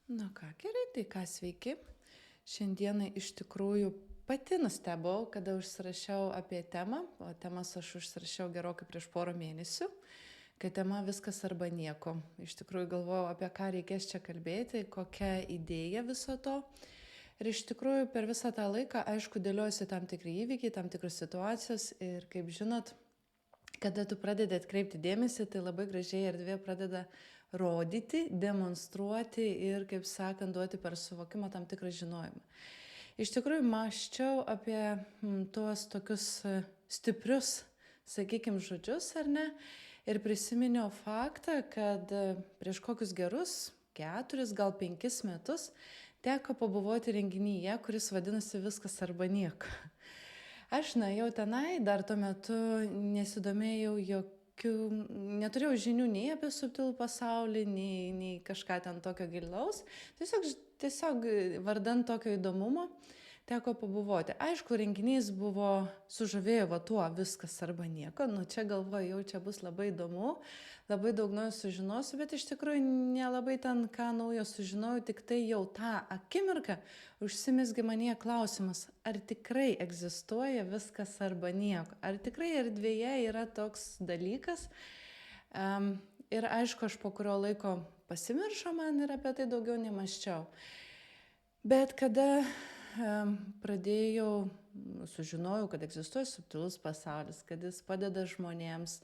Na ką, gerai, tai ką sveiki. Šiandieną iš tikrųjų pati nustebau, kada užsirašiau apie temą, o temas aš užsirašiau gerokai prieš porą mėnesių, kad tema viskas arba nieko. Iš tikrųjų galvojau, apie ką reikės čia kalbėti, kokia idėja viso to. Ir iš tikrųjų per visą tą laiką, aišku, dėliojasi tam tikri įvykiai, tam tikros situacijos ir kaip žinot, kada tu pradedi atkreipti dėmesį, tai labai gražiai erdvė pradeda rodyti, demonstruoti ir, kaip sakant, duoti per suvokimą tam tikrą žinojimą. Iš tikrųjų, mąsčiau apie tuos tokius stiprius, sakykime, žodžius, ar ne, ir prisiminiau faktą, kad prieš kokius gerus 4, gal 5 metus teko pabuvoti renginyje, kuris vadinasi Viskas arba nieko. Aš nuėjau tenai, dar tuo metu nesidomėjau neturėjau žinių nei apie subtilų pasaulį, nei kažką ten tokio gilaus. Tiesiog vardan tokio įdomumo teko pabuvoti. Aišku, renginys buvo sužavėjo va tuo viskas arba nieko. Nu, čia galvoju, jau čia bus labai įdomu, labai daug naujo sužinosiu, bet iš tikrųjų nelabai ten ką naujo sužinojau, tik tai jau tą akimirką užsimezgė manyje klausimas, ar tikrai egzistuoja viskas arba nieko, ar tikrai erdvėje yra toks dalykas. Ir aišku, aš po kurio laiko pasimiršau man ir apie tai daugiau nemaščiau. Bet kada sužinojau, kad egzistuoja subtilus pasaulis, kad jis padeda žmonėms,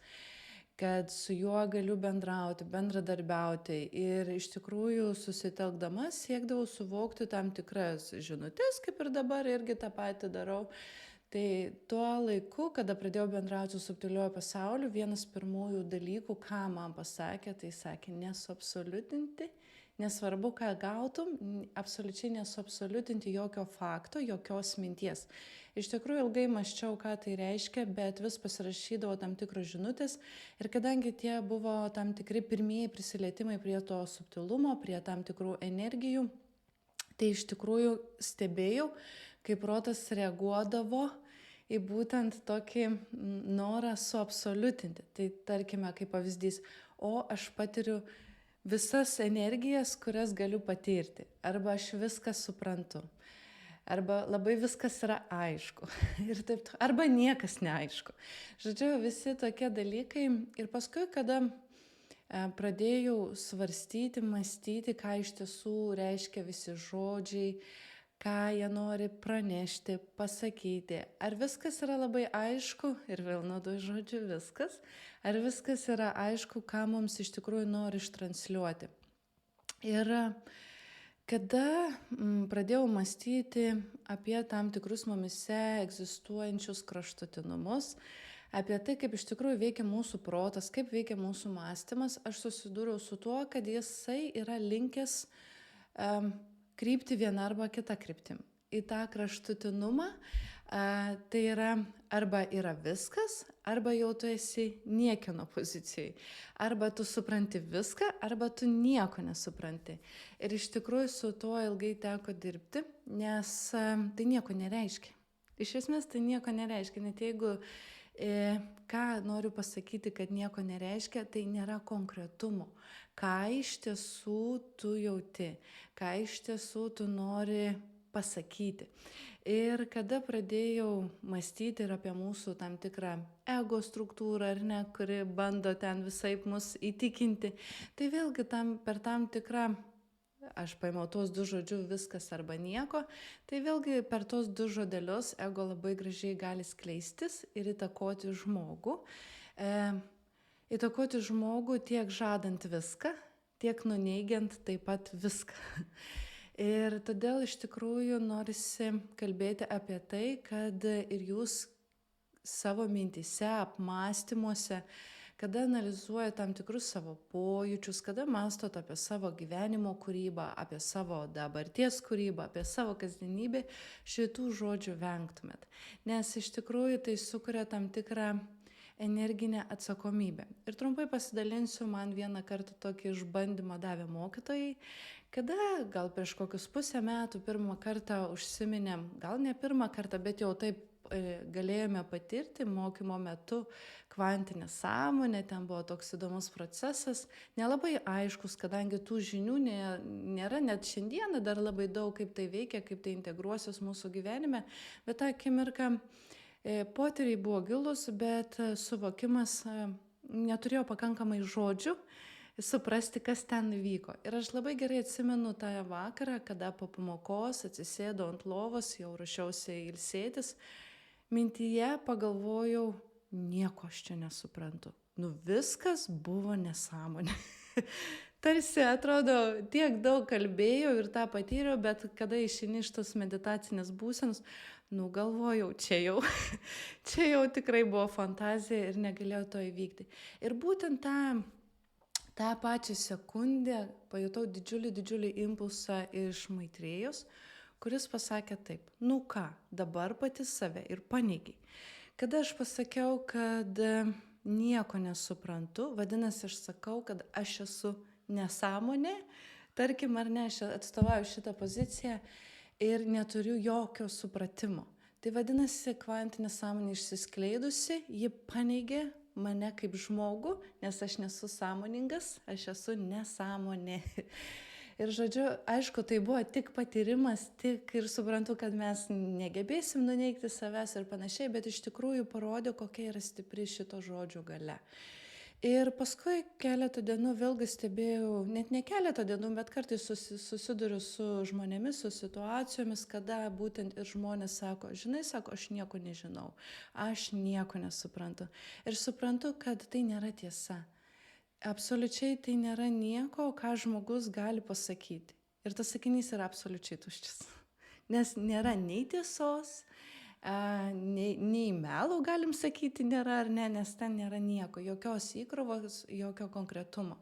kad su juo galiu bendrauti, bendradarbiauti ir iš tikrųjų susitelkdama siekdavau suvokti tam tikras žinutes, kaip ir dabar irgi tą patį darau. Tai tuo laiku, kada pradėjau bendrauti su subtiliuoju pasauliu, vienas pirmųjų dalykų, ką man pasakė, tai sakė nesuabsoliutinti, nesvarbu, ką gautum, absoliučiai nesuabsoliutinti jokio fakto, jokios minties. Iš tikrųjų ilgai mąsčiau, ką tai reiškia, bet vis pasirašydavo tam tikros žinutės ir kadangi tie buvo tam tikri pirmieji prisilietimai prie to subtilumo, prie tam tikrų energijų, tai iš tikrųjų stebėjau, kaip protas reaguodavo į būtent tokį norą suabsoliutinti. Tai tarkime, kaip pavyzdys, aš patiriu visas energijas, kurias galiu patirti. Arba aš viską suprantu. Arba labai viskas yra aišku. Ir taip, arba niekas neaišku. Žodžiu, visi tokie dalykai. Ir paskui, kada pradėjau svarstyti, mąstyti, ką iš tiesų reiškia visi žodžiai, ką jie nori pranešti, pasakyti. Ar viskas yra labai aišku, ir vėl naudoju žodžiu viskas, ar viskas yra aišku, ką mums iš tikrųjų nori ištransliuoti. Ir kada pradėjau mąstyti apie tam tikrus mumise egzistuojančius kraštutinumus, apie tai, kaip iš tikrųjų veikia mūsų protas, kaip veikia mūsų mąstymas, aš susidūriau su tuo, kad jisai yra linkęs krypti vieną arba kitą kryptim. Į tą kraštutinumą tai arba yra viskas, arba jau tu esi niekieno pozicijai. Arba tu supranti viską, arba tu nieko nesupranti. Ir iš tikrųjų su tuo ilgai teko dirbti, nes tai nieko nereiškia. Iš esmės tai nieko nereiškia, net jeigu ką noriu pasakyti, kad nieko nereiškia, tai nėra konkretumo. Ką iš tiesų tu jauti, ką iš tiesų tu nori pasakyti. Ir kada pradėjau mąstyti ir apie mūsų tam tikrą ego struktūrą, ar ne, kuri bando ten visaip mus įtikinti, tai vėlgi per tam tikrą aš paėmiau tos du žodžius viskas arba nieko, tai vėlgi per tos du žodelius ego labai gražiai gali skleistis ir įtakoti žmogų. Įtakoti žmogų tiek žadant viską, tiek nuneigiant taip pat viską. Ir todėl iš tikrųjų norisi kalbėti apie tai, kad ir jūs savo mintyse, apmąstymuose, kada analizuoja tam tikrus savo pojūčius, kada mąstot apie savo gyvenimo kūrybą, apie savo dabarties kūrybą, apie savo kasdienybę, šitų žodžių vengtumėt. Nes iš tikrųjų tai sukuria tam tikrą energinę atsakomybę. Ir trumpai pasidalinsiu, man vieną kartą tokį išbandymą davė mokytojai, kada gal prieš kokius 1,5 metų pirmą kartą užsiminėm, gal ne pirmą kartą, bet jau taip galėjome patirti mokymo metu kvantinę sąmonę, ten buvo toks įdomus procesas, nelabai aiškus, kadangi tų žinių nėra net šiandieną dar labai daug, kaip tai veikia, kaip tai integruosis mūsų gyvenime, bet tą akimirką potyriai buvo gilus, bet suvokimas neturėjo pakankamai žodžių suprasti, kas ten vyko. Ir aš labai gerai atsimenu tą vakarą, kada po pamokos atsisėdau ant lovos, jau ruošiausi ilsėtis, mintyje pagalvojau, nieko aš čia nesuprantu. Nu viskas buvo nesąmonė. Tarsi atrodo, tiek daug kalbėjau ir tą patyriau, bet kada išeini iš tos meditacinės būsenos, nu galvojau, čia jau tikrai buvo fantazija ir negalėjau to įvykti. Ir būtent tą pačią sekundę pajutau didžiulį impulsą iš Maitrėjos, kuris pasakė taip, nu ką, dabar pati save ir paneigiai. Kada aš pasakiau, kad nieko nesuprantu, vadinasi, aš sakau, kad aš esu nesąmonė, tarkim ar ne, aš atstovauju šitą poziciją ir neturiu jokio supratimo. Tai vadinasi, kvantinė sąmonė išsiskleidusi, ji paneigė mane kaip žmogų, nes aš nesu sąmoningas, aš esu nesąmonė. Ir žodžiu, aišku, tai buvo tik patyrimas, tik ir suprantu, kad mes negebėsim nuneigti savęs ir panašiai, bet iš tikrųjų parodė, kokia yra stipri šito žodžio galia. Ir paskui keletą dienų vėlgi stebėjau, net ne keletą dienų, bet kartais susiduriu su žmonėmis, su situacijomis, kada būtent ir žmonės sako, žinai, sako, aš nieko nežinau, aš nieko nesuprantu. Ir suprantu, kad tai nėra tiesa. Absoliučiai tai nėra nieko, ką žmogus gali pasakyti. Ir tas sakinys yra absoliučiai tuščias. Nes nėra nei tiesos, nei melo, galim sakyti, nėra ar ne, nes ten nėra nieko, jokios įkrovos, jokio konkretumo.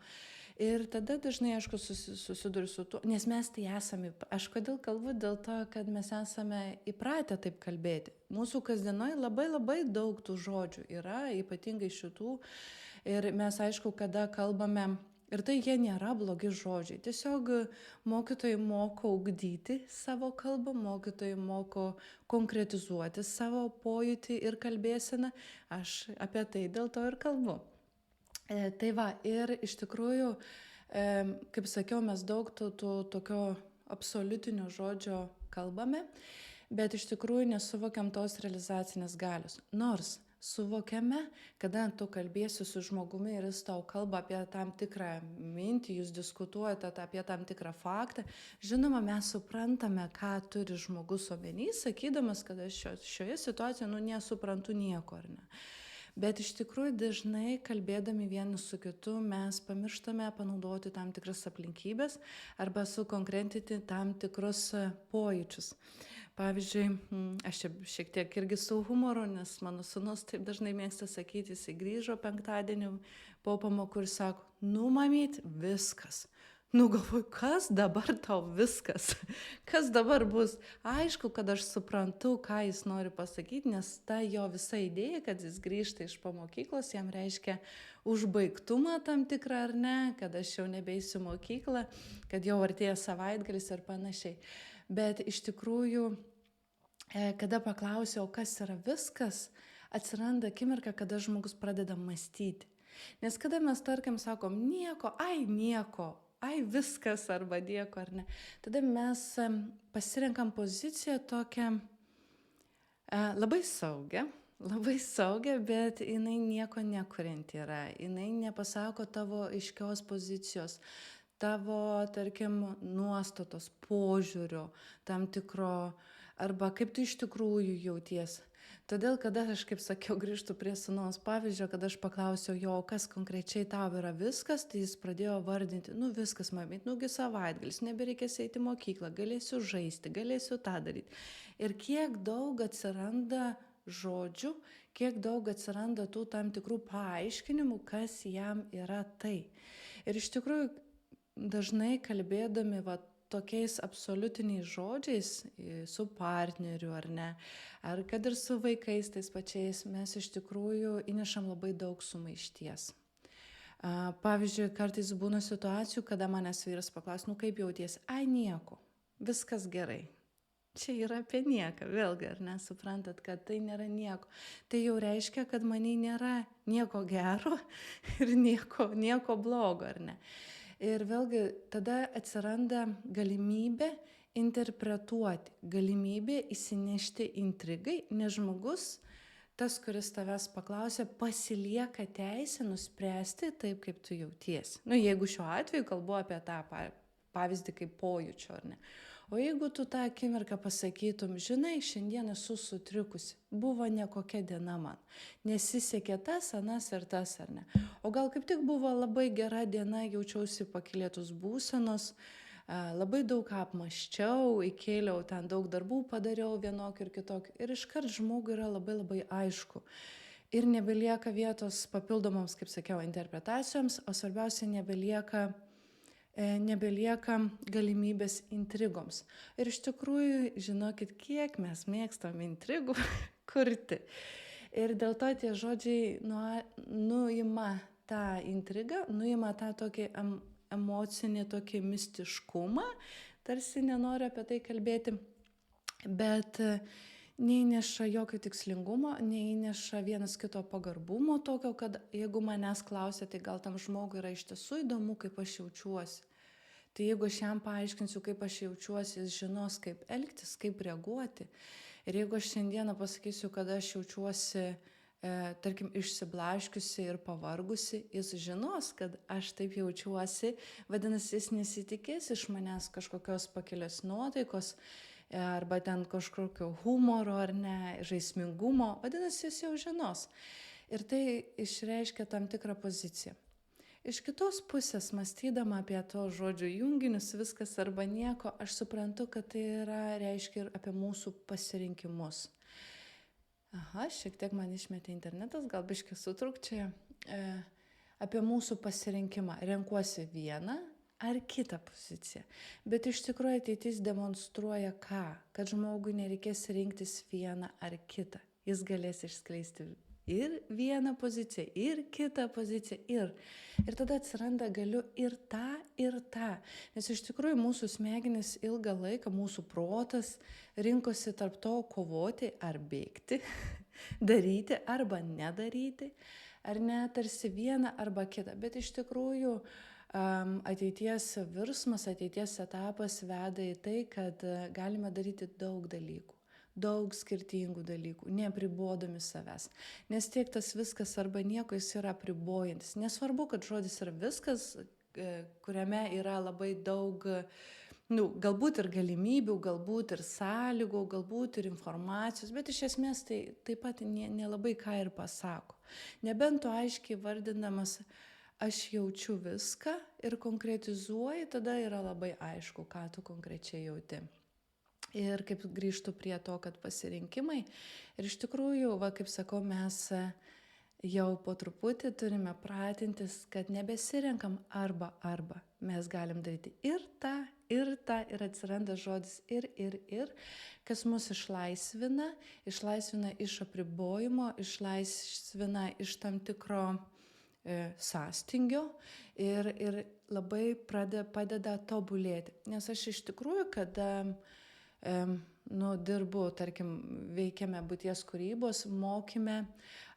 Ir tada dažnai, aišku, susiduriu su tuo, nes mes tai esame, aš kodėl kalbu, dėl to, kad mes esame įpratę taip kalbėti. Mūsų kasdienoje labai daug tų žodžių yra, ypatingai šitų, ir mes, aišku, kada kalbame, ir tai jie nėra blogi žodžiai. Tiesiog mokytojai moko ugdyti savo kalbą, mokytojai moko konkretizuoti savo pojūtį ir kalbėseną. Aš apie tai dėl to ir kalbu. Tai va, ir iš tikrųjų, kaip sakiau, mes daug tokio absoliutinio žodžio kalbame, bet iš tikrųjų nesuvokiam tos realizacinės galios. Nors suvokiame, kada tu kalbėsi su žmogumi ir jis tau kalba apie tam tikrą mintį, jūs diskutuojate apie tam tikrą faktą. Žinoma, mes suprantame, ką turi žmogus omeny, sakydamas, kad aš šioje situacijoje nesuprantu nieko, ar ne. Bet iš tikrųjų dažnai kalbėdami vieni su kitu mes pamirštame panaudoti tam tikras aplinkybės arba sukonkretinti tam tikrus pojūčius. Pavyzdžiui, aš čia šiek tiek irgi su humoru, nes mano sūnus taip dažnai mėgsta sakyti, jisai grįžo penktadienį po pamokų ir sako, nu mamyt, viskas. Nu galvoju, kas dabar tau viskas? Kas dabar bus? Aišku, kad aš suprantu, ką jis nori pasakyti, nes ta jo visa idėja, kad jis grįžta iš pamokyklos, jam reiškia užbaigtumą tam tikrą ar ne, kad aš jau nebeisiu mokyklą, kad jau artėja savaitgalis ir panašiai. Bet iš tikrųjų, kada paklausiau, kas yra viskas, atsiranda akimirka, kada žmogus pradeda mąstyti. Nes kada mes, tarkim, sakom nieko, ai viskas arba nieko ar ne, tada mes pasirenkam poziciją tokią labai saugią, bet jinai nieko nekurianti yra, jinai nepasako tavo aiškios pozicijos, tavo, tarkim, nuostatos, požiūrio, tam tikro, arba kaip tu iš tikrųjų jauties. Todėl, kada aš, kaip sakiau, grįžtu prie sūnaus pavyzdžio, kada aš paklausiau jo, kas konkrečiai tau yra viskas, tai jis pradėjo vardinti, nu viskas, mamyt, nugi savaitgalis, nebereikės eiti į mokyklą, galėsiu žaisti, galėsiu tą daryti. Ir kiek daug atsiranda žodžių, kiek daug atsiranda tų tam tikrų paaiškinimų, kas jam yra tai. Ir iš tikrųjų, dažnai kalbėdami tokiais absoliutiniais žodžiais su partneriu ar ne, ar kad ir su vaikais tais pačiais, mes iš tikrųjų įnešam labai daug sumaišties. Pavyzdžiui, kartais būna situacijų, kada manęs vyras paklaus, nu kaip jauties, ai nieko, viskas gerai. Čia yra apie nieką, vėlgi, ar nesuprantat, kad tai nėra nieko. Tai jau reiškia, kad maniai nėra nieko gero ir nieko blogo, ar ne? Ir vėlgi tada atsiranda galimybė interpretuoti, galimybė įsinešti intrigai, nes žmogus, tas, kuris tavęs paklausė, pasilieka teisę nuspręsti taip, kaip tu jautiesi. Nu, jeigu šiuo atveju kalbu apie tą pavyzdį kaip pojūčio, ar ne? O jeigu tu tą akimirką pasakytum, žinai, šiandien esu sutrikusi, buvo nekokia diena man, nesisekė tas, anas ir tas, ar ne? O gal kaip tik buvo labai gera diena, jaučiausi pakilėtus būsenos, labai daug ką apmąsčiau, įkėliau, ten daug darbų padariau vienokių ir kitokių. Ir iškart žmogui yra labai labai aišku. Ir nebelieka vietos papildomoms, kaip sakiau, interpretacijoms, o svarbiausia nebelieka galimybės intrigoms. Ir iš tikrųjų, žinokit, kiek mes mėgstam intrigų kurti. Ir dėl to tie žodžiai nuima tą intrigą, nuima tą tokį emocinį tokį mistiškumą, tarsi nenoriu apie tai kalbėti, bet neįneša jokio tikslingumo, neįneša vienas kito pagarbumo tokio, kad jeigu manęs klausia, tai gal tam žmogui yra iš tiesų įdomu, kaip aš jaučiuosi. Tai jeigu aš jam paaiškinsiu, kaip aš jaučiuosi, jis žinos, kaip elgtis, kaip reaguoti. Ir jeigu aš šiandieną pasakysiu, kad aš jaučiuosi, tarkim, išsiblaškiusi ir pavargusi, jis žinos, kad aš taip jaučiuosi, vadinasi, jis nesitikės iš manęs kažkokios pakilios nuotaikos, arba ten kažkokio humoro ar ne, žaismingumo, vadinasi, jis jau žinos. Ir tai išreiškia tam tikrą poziciją. Iš kitos pusės, mąstydama apie to žodžių junginius, viskas arba nieko, aš suprantu, kad tai reiškia ir apie mūsų pasirinkimus. Aha, šiek tiek man išmetė internetas, gal biškį sutrukčia. Apie mūsų pasirinkimą. Renkuosi vieną ar kitą poziciją. Bet iš tikrųjų ateitis demonstruoja ką? Kad žmogui nereikės rinktis vieną ar kitą. Jis galės išskleisti ir vieną poziciją, ir kitą poziciją, ir tada atsiranda galiu ir tą. Nes iš tikrųjų mūsų smegenys ilgą laiką, mūsų protas rinkosi tarp to kovoti ar bėgti, daryti arba nedaryti, ar ne, tarsi vieną arba kitą. Bet iš tikrųjų ateities virsmas, ateities etapas veda į tai, kad galime daryti daug dalykų. Daug skirtingų dalykų, neapribodami savęs. Nes tiek tas viskas arba nieko jis yra apribojantis. Nesvarbu, kad žodis yra viskas, kuriame yra labai daug, galbūt ir galimybių, galbūt ir sąlygų, galbūt ir informacijos, bet iš esmės tai taip pat nelabai ką ir pasako. Nebent tu aiškiai vardinamas, aš jaučiu viską ir konkretizuoji, tada yra labai aišku, ką tu konkrečiai jauti. Ir kaip grįžtu prie to, kad pasirinkimai. Ir iš tikrųjų, kaip sakau, mes jau po truputį turime pratintis, kad nebesirenkam arba. Mes galim daryti ir tą, ir atsiranda žodis ir, kas mus išlaisvina iš apribojimo, išlaisvina iš tam tikro sąstingio ir labai padeda tobulėti. Nes aš iš tikrųjų, kada dirbu, tarkim, veikiame būties kūrybos, mokyme,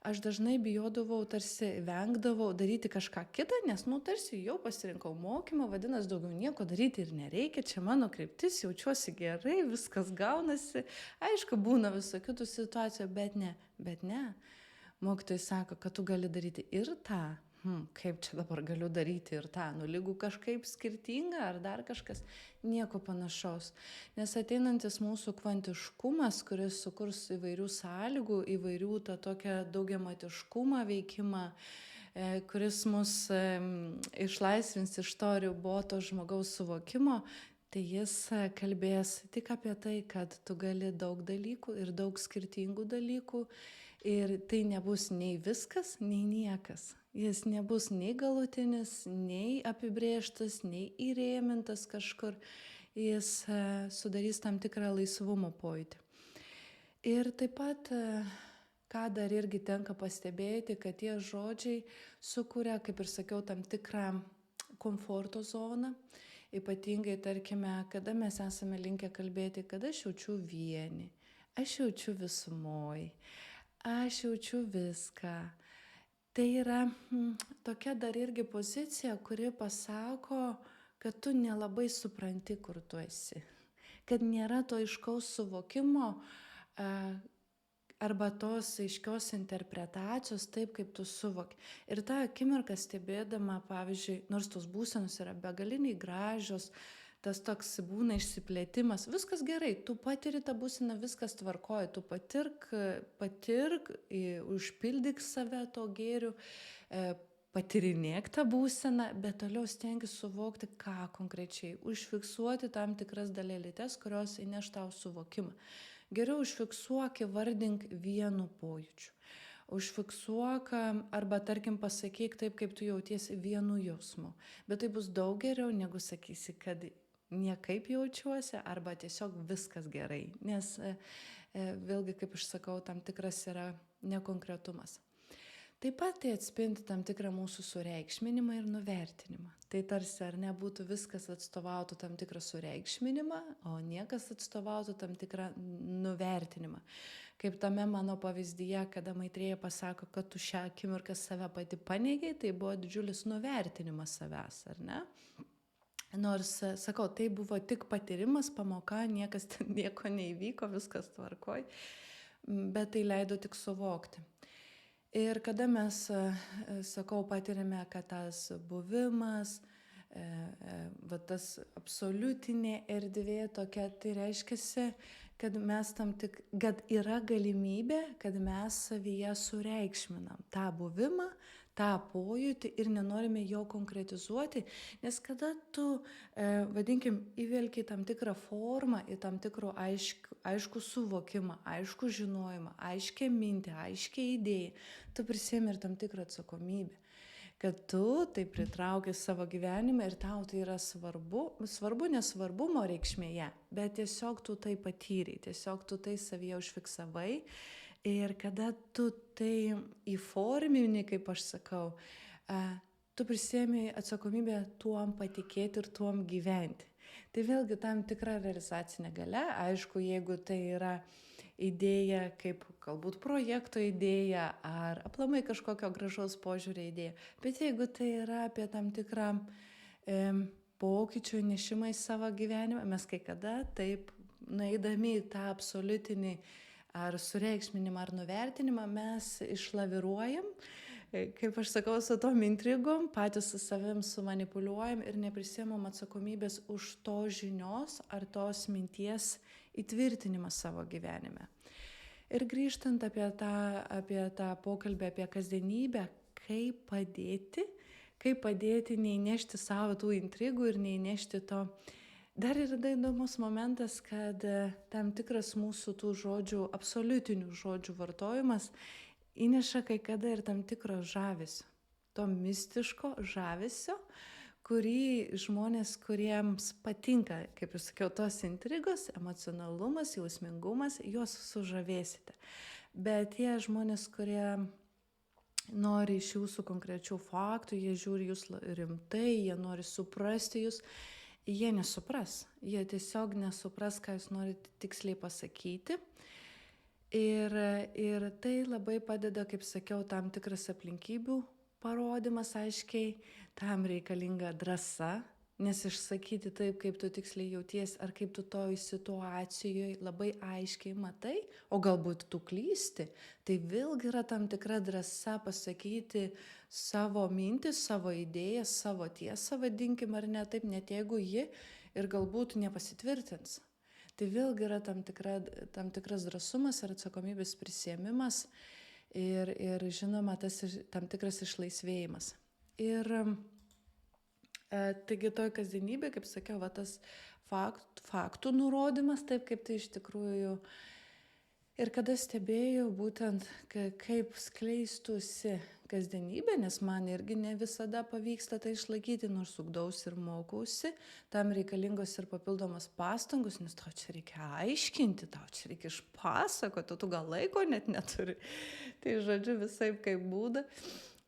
aš dažnai bijodavau, tarsi vengdavau daryti kažką kitą, nes, tarsi jau pasirinkau mokymą, vadinasi, daugiau nieko daryti ir nereikia, čia mano kryptis, jaučiuosi gerai, viskas gaunasi, aišku, būna visokių tų situacijų, bet ne. Mokytojai sako, kad tu gali daryti ir tą. Kaip čia dabar galiu daryti ir tą, lygu kažkaip skirtinga ar dar kažkas, nieko panašaus. Nes ateinantis mūsų kvantiškumas, kuris sukurs įvairių sąlygų, įvairių tą tokią daugiamatiškumą veikimą, kuris mus išlaisvins iš to riboto žmogaus suvokimo, tai jis kalbės tik apie tai, kad tu gali daug dalykų ir daug skirtingų dalykų ir tai nebus nei viskas, nei niekas. Jis nebus nei galutinis, nei apibrėžtas, nei įrėmintas kažkur. Jis sudarys tam tikrą laisvumo pojūtį. Ir taip pat, ką dar irgi tenka pastebėti, kad tie žodžiai sukuria, kaip ir sakiau, tam tikrą komforto zoną. Ypatingai, tarkime, kada mes esame linkę kalbėti, kad aš jaučiu vieni, aš jaučiu visumoj, aš jaučiu viską. Tai yra tokia dar irgi pozicija, kuri pasako, kad tu nelabai supranti, kur tu esi. Kad nėra to aiškaus suvokimo arba tos aiškios interpretacijos taip, kaip tu suvoki. Ir tą akimirką stebėdama, pavyzdžiui, nors tos būsenos yra begaliniai gražios, tas toks būna išsiplėtimas, viskas gerai, tu patiri tą būseną, viskas tvarkoja, tu patirk, užpildyk save to gėriu, patirinėk tą būseną, bet toliau stengiasi suvokti, ką konkrečiai, užfiksuoti tam tikras dalelytes, kurios įneš tau suvokimą. Geriau užfiksuok, įvardink vienu pojūčiu. Užfiksuok arba, tarkim, pasakyk taip, kaip tu jautiesi vienu jausmu. Bet tai bus daug geriau, negu sakysi, kad niekaip jaučiuosi arba tiesiog viskas gerai. Nes vėlgi, kaip aš sakau, tam tikras yra nekonkretumas. Taip pat tai atspindi tam tikrą mūsų sureikšminimą ir nuvertinimą. Tai tarsi ar nebūtų viskas atstovautų tam tikrą sureikšminimą, o niekas atstovautų tam tikrą nuvertinimą. Kaip tame mano pavyzdyje, kada Maitrėja pasako, kad tu šią akimirką save pati paneigiai, tai buvo didžiulis nuvertinimas savęs, ar ne? Nors, sakau, tai buvo tik patyrimas, pamoka, niekas ten nieko neįvyko, viskas tvarkoj, bet tai leido tik suvokti. Ir kada mes, sakau, patirime, kad tas buvimas, tas absoliutinė erdvė tokia, tai reiškia, kad mes kad yra galimybė, kad mes savyje sureikšminam tą buvimą, tą pojūtį ir nenorime jo konkretizuoti, nes kada tu, vadinkim, įvelki tam tikrą formą, į tam tikrų aiškų suvokimą, aiškų žinojimą, aiškę mintį, aiškę idėją, tu prisiemi ir tam tikrą atsakomybę, kad tu tai pritrauki savo gyvenimą ir tau tai yra svarbu nesvarbumo reikšmėje, bet tiesiog tu tai patyrei, tiesiog tu tai savyje užfiksavai. Ir kada tu tai įformini, kaip aš sakau, tu prisiemi atsakomybę tuom patikėti ir tuom gyventi. Tai vėlgi tam tikra realizacinė galia, aišku, jeigu tai yra idėja, kaip galbūt projekto idėja ar aplamai kažkokio gražaus požiūrio idėja, bet jeigu tai yra apie tam tikrą pokyčių nešimą į savo gyvenimą, mes kai kada taip, nueidami į tą absoliutinį ar sureikšminimą, ar nuvertinimą, mes išlaviruojam, kaip aš sakau, su tom intrigom, patys su savim sumanipuliuojam ir neprisiemam atsakomybės už to žinios ar tos minties įtvirtinimą savo gyvenime. Ir grįžtant apie tą pokalbį apie kasdienybę, kaip padėti neįnešti savo tų intrigų ir neįnešti to. Dar yra įdomus momentas, kad tam tikras mūsų tų žodžių, absoliutinių žodžių vartojimas įneša kai kada ir tam tikro žavesio, to mistiško žavesio, kurį žmonės, kuriems patinka, kaip aš sakiau, tos intrigos, emocionalumas, jausmingumas, juos sužavėsite. Bet tie žmonės, kurie nori iš jūsų konkrečių faktų, jie žiūri jūs rimtai, jie nori suprasti jūs, jie nesupras, jie tiesiog nesupras, ką jūs norite tiksliai pasakyti. Ir tai labai padeda, kaip sakiau, tam tikras aplinkybių parodimas aiškiai, tam reikalinga drąsa, nes išsakyti taip, kaip tu tiksliai jauties, ar kaip tu toj situacijoje labai aiškiai matai, o galbūt tu klysti, tai vėlgi yra tam tikra drąsa pasakyti savo mintis, savo idėjas, savo tiesą, vadinkim, ar ne taip, net jeigu ji ir galbūt nepasitvirtins. Tai vėlgi yra tam tikras drąsumas ir atsakomybės prisiėmimas ir žinoma, tas tam tikras išlaisvėjimas. Ir taigi toj kasdienybė, kaip sakiau, tas faktų nurodymas, taip kaip tai iš tikrųjų. Ir kada stebėjau būtent, kaip skleistusi kasdienybė, nes man irgi ne visada pavyksta tai išlaikyti, nors ugdausi ir mokausi, tam reikalingos ir papildomos pastangos, nes tau čia reikia aiškinti, tau čia reikia išpasakoti, tu gal laiko net neturi. Tai žodžiu, visaip kaip būda.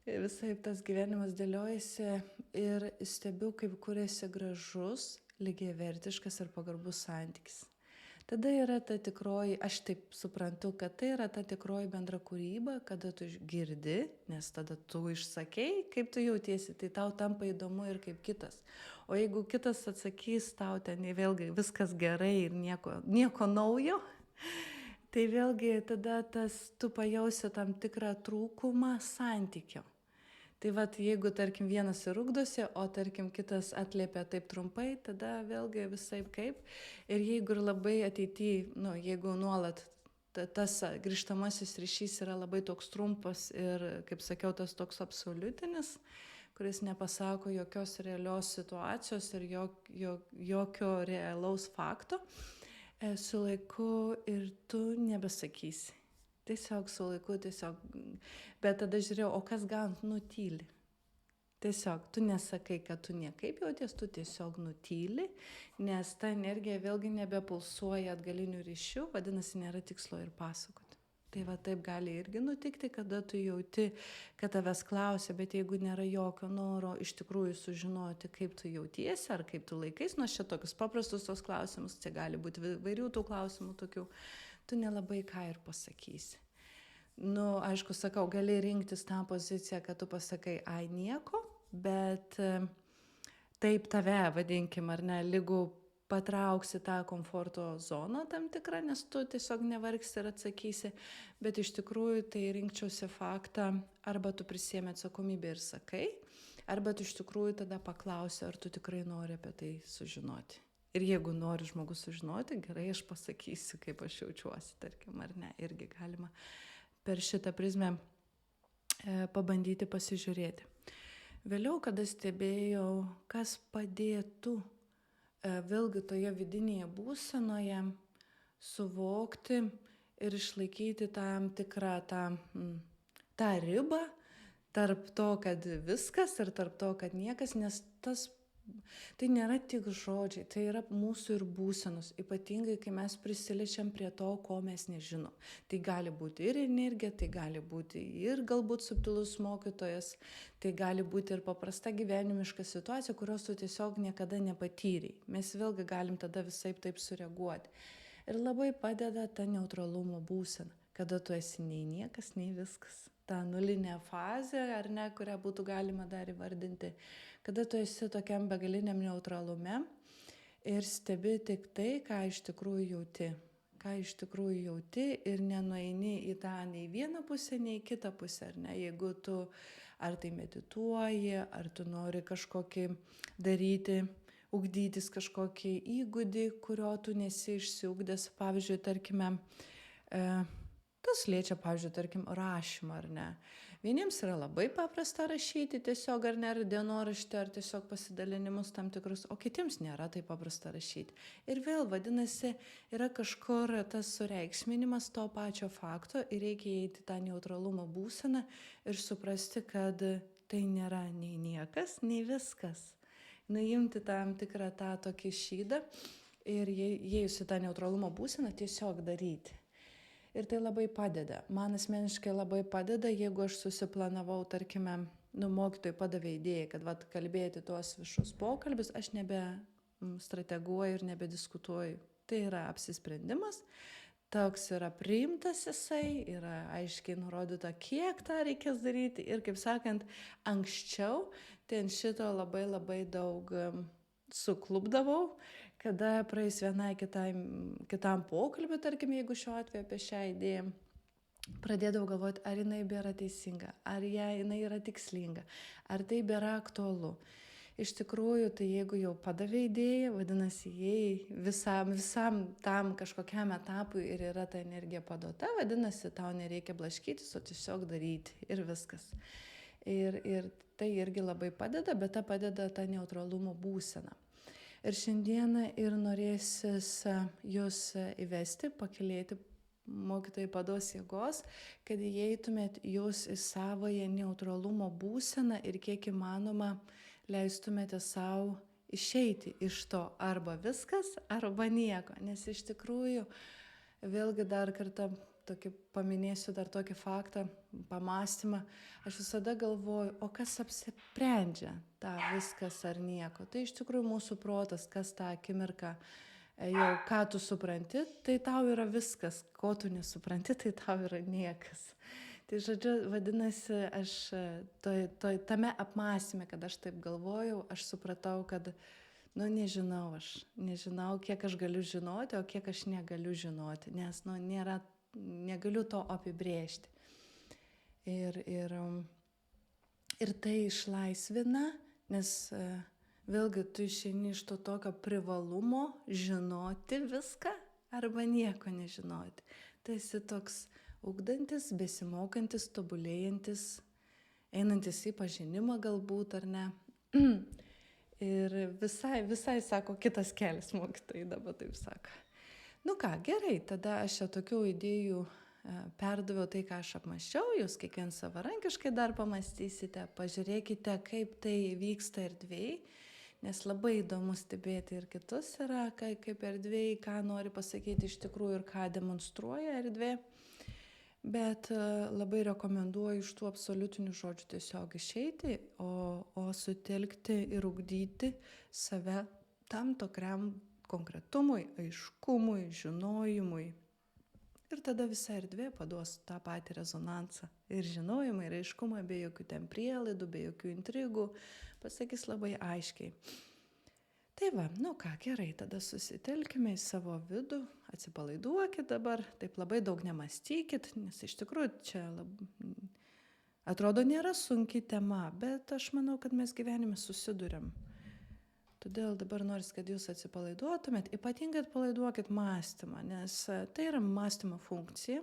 Visaip tas gyvenimas dėliojasi ir stebiu, kaip kuriasi gražus, lygiavertiškas ir pagarbus santykis. Tada yra ta tikroji, aš taip suprantu, kad tai yra ta tikroji bendra kūryba, kada tu girdi, nes tada tu išsakei, kaip tu jautiesi, tai tau tampa įdomu ir kaip kitas. O jeigu kitas atsakys tau ten vėlgi viskas gerai ir nieko naujo, tai vėlgi tada tu pajausi tam tikrą trūkumą santykio. Tai vat, jeigu, tarkim, vienas ir ugdosi, o, tarkim, kitas atliepia taip trumpai, tada vėlgi visaip kaip. Ir jeigu ir labai ateityje, jeigu nuolat tas grįžtamasis ryšys yra labai toks trumpas ir, kaip sakiau, tas toks absoliutinis, kuris nepasako jokios realios situacijos ir jokio realaus fakto, su laiku ir tu nebesakysi. Tiesiog su laiku, bet tada žiūrėjau, o kas gal nutyli. Tiesiog tu nesakai, kad tu niekaip jauties, tu tiesiog nutyli, nes ta energija vėlgi nebepulsuoja atgalinių ryšių, vadinasi, nėra tikslo ir pasakoti. Tai va taip gali irgi nutikti, kada tu jauti, kad tavęs klausia, bet jeigu nėra jokio noro iš tikrųjų sužinoti, kaip tu jautiesi ar kaip tu laikais, nors čia tokius paprastus tos klausimus, čia gali būti vairių tų klausimų tokių, tu nelabai ką ir pasakysi. Aišku, sakau, gali rinktis tą poziciją, kad tu pasakai, ai nieko, bet taip tave, vadinkim, ar ne, lygu patrauksi tą komforto zoną tam tikrą, nes tu tiesiog nevargsi ir atsakysi, bet iš tikrųjų tai rinkčiausi faktą, arba tu prisiemi atsakomybę ir sakai, arba tu iš tikrųjų tada paklausi, ar tu tikrai nori apie tai sužinoti. Ir jeigu nori žmogus sužinoti, gerai, aš pasakysiu, kaip aš jaučiuosi, tarkim, ar ne, irgi galima per šitą prizmę pabandyti pasižiūrėti. Vėliau, kada stebėjau, kas padėtų vėlgi toje vidinėje būsenoje suvokti ir išlaikyti tam tikrą tą ribą tarp to, kad viskas ir tarp to, kad niekas, nes tai nėra tik žodžiai, tai yra mūsų ir būsenos, ypatingai, kai mes prisiliečiam prie to, ko mes nežinom. Tai gali būti ir energija, tai gali būti ir galbūt subtilus mokytojas, tai gali būti ir paprasta gyvenimiška situacija, kurios tu tiesiog niekada nepatyrei. Mes vėlgi galim tada visaip taip sureaguoti. Ir labai padeda ta neutralumo būsena, kada tu esi nei niekas, nei viskas. Ta nulinė fazė, ar ne, kurią būtų galima dar įvardinti, kada tu esi tokiam begaliniam neutralume ir stebi tik tai, ką iš tikrųjų jauti ir nenueini į tą nei vieną pusę, nei kitą pusę, ar ne, jeigu tu ar tai medituoji, ar tu nori kažkokį daryti, ugdytis kažkokį įgūdį, kurio tu nesi išsiugdęs, pavyzdžiui, tarkime, tas liečia, pavyzdžiui, tarkim, rašymą, ar ne. Vieniems yra labai paprasta rašyti tiesiog, ar ne, ar dienoraštį, ar tiesiog pasidalinimus tam tikrus, o kitiems nėra taip paprasta rašyti. Ir vėl, vadinasi, yra kažkur tas sureikšminimas to pačio fakto ir reikia įeiti tą neutralumo būseną ir suprasti, kad tai nėra nei niekas, nei viskas. Nuimti tam tikrą tą tokį šydą ir įėjus į tą neutralumo būseną tiesiog daryti. Ir tai labai padeda. Man asmeniškai labai padeda, jeigu aš susiplanavau, tarkime, mokytojai padavė idėją, kad kalbėti tuos viešus pokalbius, aš nebe strateguoju ir nebediskutuoju. Tai yra apsisprendimas, toks yra priimtas jisai, yra aiškiai nurodyta, kiek tą reikės daryti. Ir, kaip sakant, anksčiau ten šito labai labai daug suklubdavau, kada praeis vienai kitam pokalbiu, tarkim, jeigu šiuo atveju apie šią idėją, pradėdavau galvoti, ar jinai bėra teisinga, ar jinai yra tikslinga, ar tai bėra aktualu. Iš tikrųjų, tai jeigu jau padavė idėją, vadinasi, jei visam tam kažkokiam etapui ir yra ta energija paduota, vadinasi, tau nereikia blaškytis, o tiesiog daryti ir viskas. Ir tai irgi labai padeda, bet ta padeda ta neutralumo būsena. Ir šiandieną ir norėsis jūs įvesti, pakylėti mokytojai paduos jėgos, kad įeitumėt jūs į savąją neutralumo būseną ir kiek įmanoma leistumėte savo išeiti iš to arba viskas, arba nieko. Nes iš tikrųjų, vėlgi dar kartą tokį paminėsiu dar tokį faktą, pamąstymą. Aš visada galvoju, o kas apsisprendžia tą viskas ar nieko. Tai iš tikrųjų mūsų protas, kas tą akimirką jau ką tu supranti, tai tau yra viskas, ko tu nesupranti, tai tau yra niekas. Tai žodžiu, vadinasi, aš tame apmąstyme, kad aš taip galvojau, aš supratau, kad nežinau, aš nežinau, kiek aš galiu žinoti, o kiek aš negaliu žinoti, nes negaliu to apibrėžti. Ir tai išlaisvina, nes vėlgi tu išeini iš to tokio privalumo žinoti viską arba nieko nežinoti. Tai esi toks ugdantis, besimokantis, tobulėjantis, einantis į pažinimą galbūt ar ne. Ir visai, sako, kitas kelias mokytojai dabar taip sako. Ką, gerai, tada aš čia tokių idėjų perdaviau tai, ką aš apmąsčiau, jūs kiekvien savarankiškai dar pamastysite, pažiūrėkite, kaip tai vyksta erdvėj, nes labai įdomu stebėti ir kitus yra, kaip erdvėj, ką nori pasakyti iš tikrųjų ir ką demonstruoja erdvė. Bet labai rekomenduoju iš tų absoliutinių žodžių tiesiog išeiti, o sutelkti ir ugdyti save tam tokiam konkretumui, aiškumui, žinojimui. Ir tada visa erdvė paduos tą patį rezonansą. Ir žinojimą, ir aiškumą, be jokių ten prielaidų, be jokių intrigų, pasakys labai aiškiai. Tai va, ką, gerai, tada susitelkime į savo vidų, atsipalaiduokit dabar, taip labai daug nemastykit, nes iš tikrųjų čia atrodo nėra sunki tema, bet aš manau, kad mes gyvenime susiduriam. Todėl dabar noris, kad jūs atsipalaiduotumėt, ypatingai atpalaiduokit mąstymą, nes tai yra mąstymo funkcija.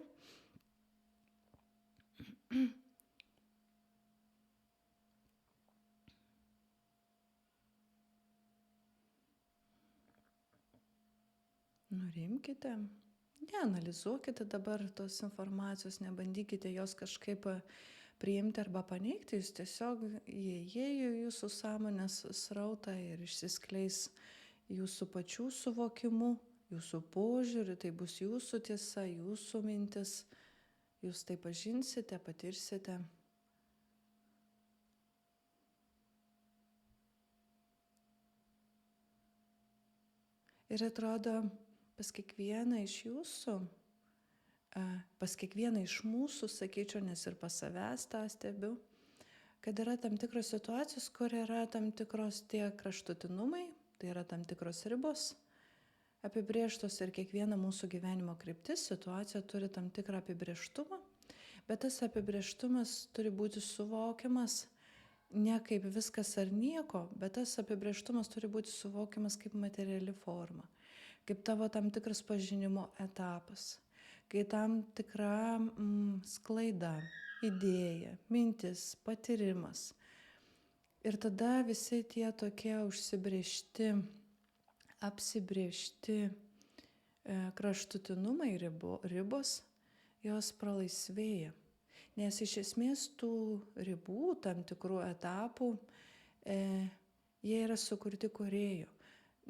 Nurimkite, neanalizuokite dabar tos informacijos, nebandykite jos kažkaip priimti arba paneigti, jūs tiesiog įėjo jūsų sąmonės srautą ir išsiskleis jūsų pačių suvokimu, jūsų požiūriu, tai bus jūsų tiesa, jūsų mintis, jūs tai pažinsite, patirsite. Ir atrodo, pas kiekvieną iš jūsų, pas kiekvieną iš mūsų, sakyčiau, nes ir pas savęs tą stebiu, kad yra tam tikros situacijos, kur yra tam tikros tie kraštutinumai, tai yra tam tikros ribos apibrėžtos ir kiekviena mūsų gyvenimo kryptis, situacija turi tam tikrą apibrėžtumą, bet tas apibrėžtumas turi būti suvokiamas ne kaip viskas ar nieko, bet tas apibrėžtumas turi būti suvokiamas kaip materiali forma, kaip tavo tam tikras pažinimo etapas, kai tam tikra sklaida, idėja, mintis, patyrimas. Ir tada visi tie tokie užsibrėžti, apsibrėžti kraštutinumai, ribos, jos pralaisvėja. Nes iš esmės tų ribų, tam tikrų etapų, jie yra sukurti kūrėjo.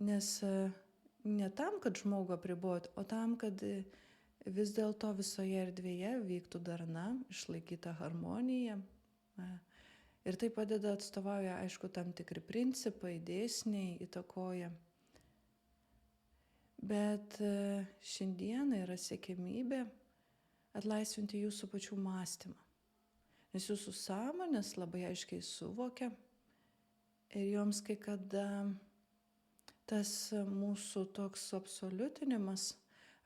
Nes ne tam, kad žmogų apriboti, o tam, kad vis dėlto visoje erdvėje vyktų darna, išlaikyta harmonija. Ir tai padeda, atstovauja, aišku, tam tikri principai, dėsniai įtakoja. Bet šiandieną yra siekiamybė atlaisvinti jūsų pačių mąstymą. Nes jūsų sąmonės labai aiškiai suvokia ir joms kai kada tas mūsų toks absoliutinimas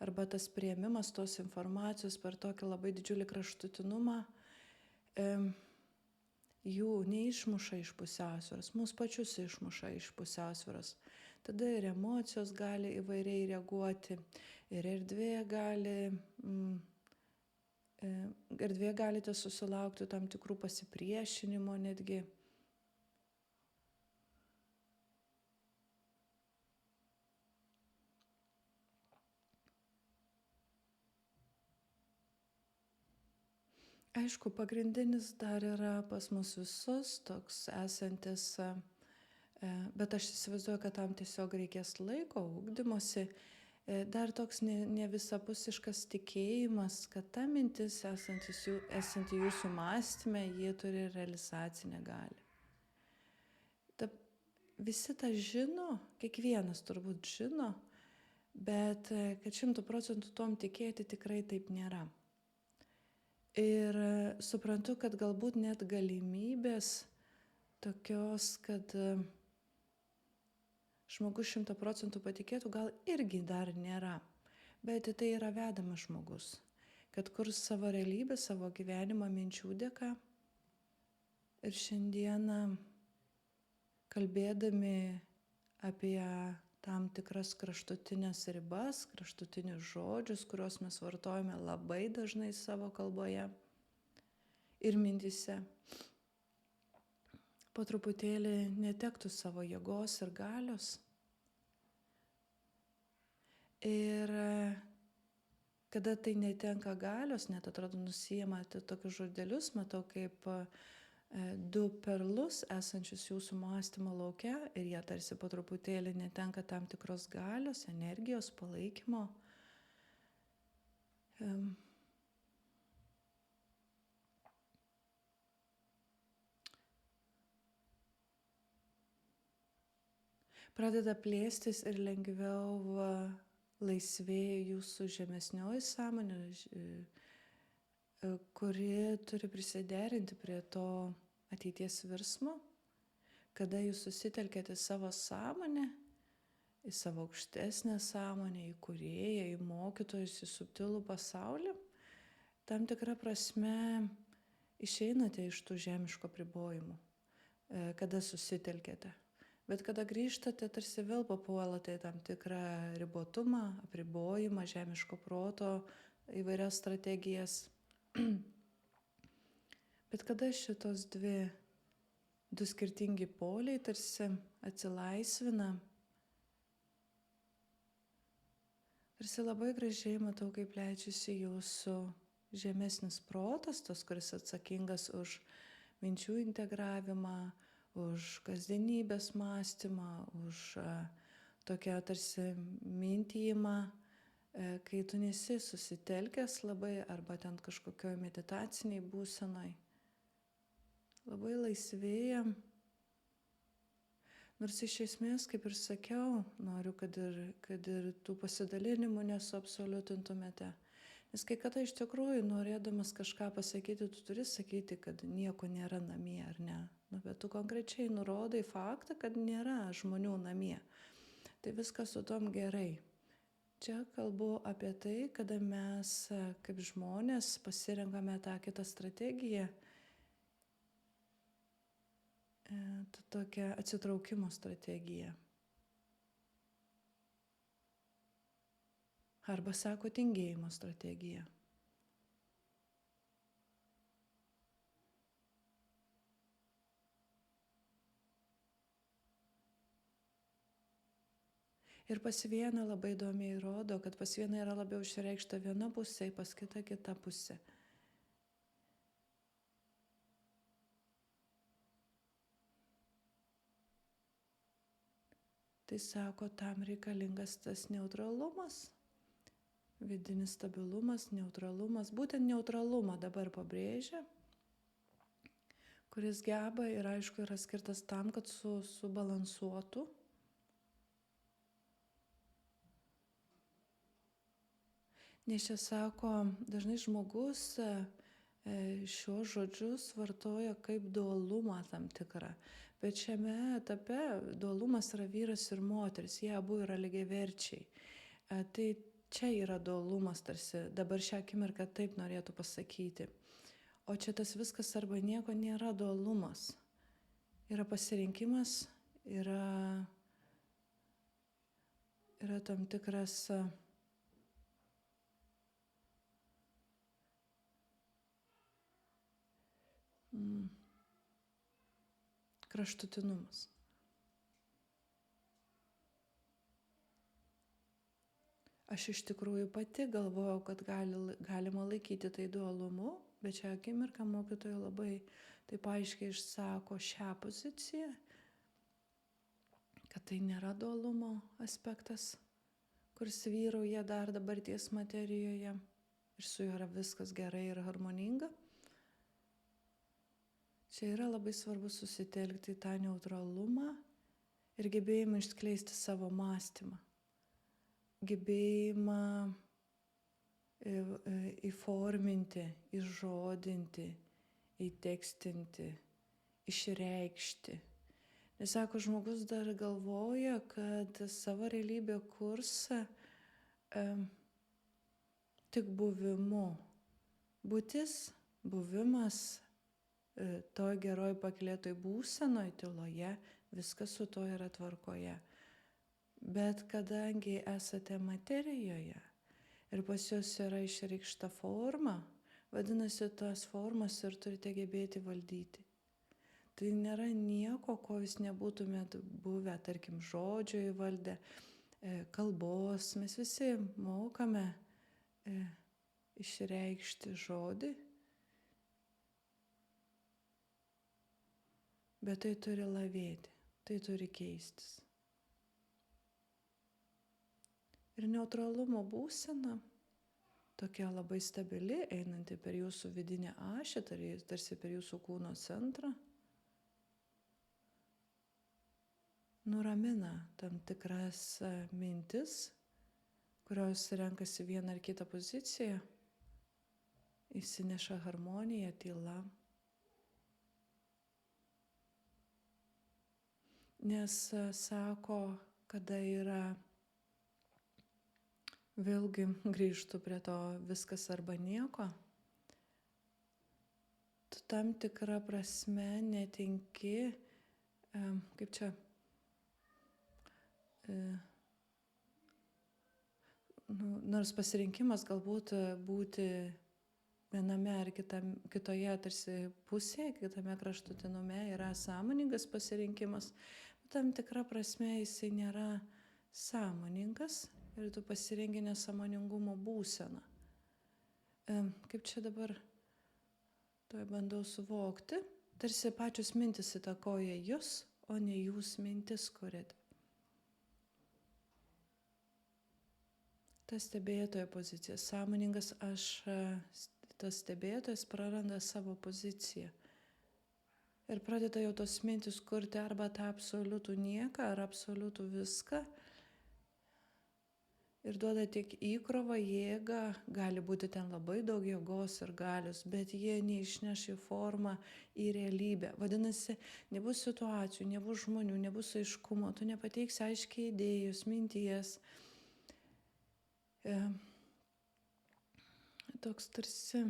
arba tas priėmimas tos informacijos per tokį labai didžiulį kraštutinumą jų neišmuša iš pusiausvyros, mūsų pačius išmuša iš pusiausvyros. Tada ir emocijos gali įvairiai reaguoti, ir erdvėje galite susilaukti tam tikrų pasipriešinimo netgi. Aišku, pagrindinis dar yra pas mus visus toks esantis, bet aš įsivaizduoju, kad tam tiesiog reikės laiko, ugdymosi Dar toks nevisapusiškas tikėjimas, kad ta mintis esanti jūsų mąstyme, jie turi realizacinę galią. Visi tą žino, kiekvienas turbūt žino, bet kad 100% tuom tikėti tikrai taip nėra. Ir suprantu, kad galbūt net galimybės tokios, kad žmogus 100% patikėtų, gal irgi dar nėra. Bet tai yra vedamas žmogus, kad kurs savo realybę, savo gyvenimą minčių dėka. Ir šiandieną, kalbėdami apie tam tikras kraštutinės ribas, kraštutinius žodžius, kuriuos mes vartojame labai dažnai savo kalboje ir mintyse, po truputėlį netektų savo jėgos ir galios. Ir kada tai netenka galios, net atrodo nusiima tokius žodelius, matau kaip du perlus esančius jūsų mąstymo lauke ir jie tarsi po truputėlį netenka tam tikros galios, energijos, palaikymo. Pradeda plėstis ir lengviau laisvėja jūsų žemesnioji sąmonė, kuri turi prisiderinti prie to ateities virsmo, kada jūs susitelkėte į savo sąmonę, į savo aukštesnę sąmonę, į kūrėją, į mokytojus, į subtilų pasaulį, tam tikrą prasme išeinate iš tų žemiško apribojimų, kada susitelkėte. Bet kada grįžtate, tarsi vėl papuolate į tam tikrą ribotumą, apribojimą, žemiško proto įvairias strategijas. Bet kada šitos du skirtingi poliai tarsi atsilaisvina, tarsi labai gražiai matau, kaip plečiasi jūsų žemesnis protas, tas, kuris atsakingas už minčių integravimą, už kasdienybės mąstymą, už tokią tarsi mintijimą, kai tu nesi susitelkęs labai arba ten kažkokioj meditaciniai būsenoj. Labai laisvėja. Nors iš esmės, kaip ir sakiau, noriu, kad ir tų pasidalinimų nesuabsoliutintumėte. Nes kai kada iš tikrųjų, norėdamas kažką pasakyti, tu turi sakyti, kad nieko nėra namie, ar ne? Bet tu konkrečiai nurodai faktą, kad nėra žmonių namie. Tai viskas su tom gerai. Čia kalbu apie tai, kada mes kaip žmonės pasirenkame tą kitą strategiją, tokią atsitraukimo strategiją. Arba sako tingėjimo strategija. Ir pas vieną labai įdomiai rodo, kad pas vieną yra labiau išreikšta viena pusė, pas kitą kita pusė. Tai sako, tam reikalingas tas neutralumas, vidinis stabilumas, neutralumas. Būtent neutralumą dabar pabrėžia, kuris geba ir aišku yra skirtas tam, kad subalansuotų. Nes čia sako, dažnai žmogus šios žodžius vartoja kaip dualumą tam tikrą. Bet šiame etape dualumas yra vyras ir moteris, jie abu yra lygiaverčiai. Tai čia yra dualumas tarsi, dabar šią akimirką taip norėtų pasakyti. O čia tas viskas arba nieko nėra dualumas. Yra pasirinkimas, yra tam tikras kraštutinumas. Aš iš tikrųjų pati galvojau, kad galima laikyti tai dualumu, bet šią akimirką mokytoja labai taip aiškiai išsako šią poziciją, kad tai nėra dualumo aspektas, kuris vyrauja dar dabarties materijoje ir su juo yra viskas gerai ir harmoninga. Čia yra labai svarbu susitelkti į tą neutralumą ir gebėjimą išskleisti savo mąstymą. Gebėjimą įforminti, įžodinti, įtekstinti, išreikšti. Nes sako, žmogus dar galvoja, kad savo realybę kurs tik buvimu. Būtis, buvimas toj geroj pakylėtoj būsenoj, tyloje, viskas su to yra tvarkoje. Bet kadangi esate materijoje ir pas jūs yra išreikšta forma, vadinasi, tos formas ir turite gebėti valdyti. Tai nėra nieko, ko jūs nebūtumėt buvę, tarkim, žodžio įvaldę, kalbos. Mes visi mokame išreikšti žodį, bet tai turi lavėti, tai turi keistis. Ir neutralumo būsena, tokia labai stabili, einanti per jūsų vidinę ašį, tarsi per jūsų kūno centrą, nuramina tam tikras mintis, kurios renkasi vieną ar kitą poziciją, įsineša harmoniją, tyla. Nes sako, kada yra, vėlgi grįžtu prie to viskas arba nieko, tu tam tikrą prasme netenki, kaip čia, nors pasirinkimas galbūt būti viename ar kitoje tarsi pusėje, kitame kraštutinume yra sąmoningas pasirinkimas, bet tam tikra prasme jisai nėra sąmoningas ir tu pasirengi nesąmoningumo būseną. Kaip čia dabar bandau suvokti, tarsi pačios mintis įtakoja jūs, o ne jūs mintis kuriate. Ta stebėtojo pozicija, sąmoningas aš, tas stebėtojas praranda savo poziciją ir pradeda jau tos mintis kurti arba tą absoliutų nieką, ar absoliutų viską ir duoda tik įkrovą, jėgą, gali būti ten labai daug jėgos ir galios, bet jie neišneš į formą, į realybę. Vadinasi, nebus situacijų, nebus žmonių, nebus aiškumo, tu nepateiksi aiškiai idėjos, minties. Toks tarsi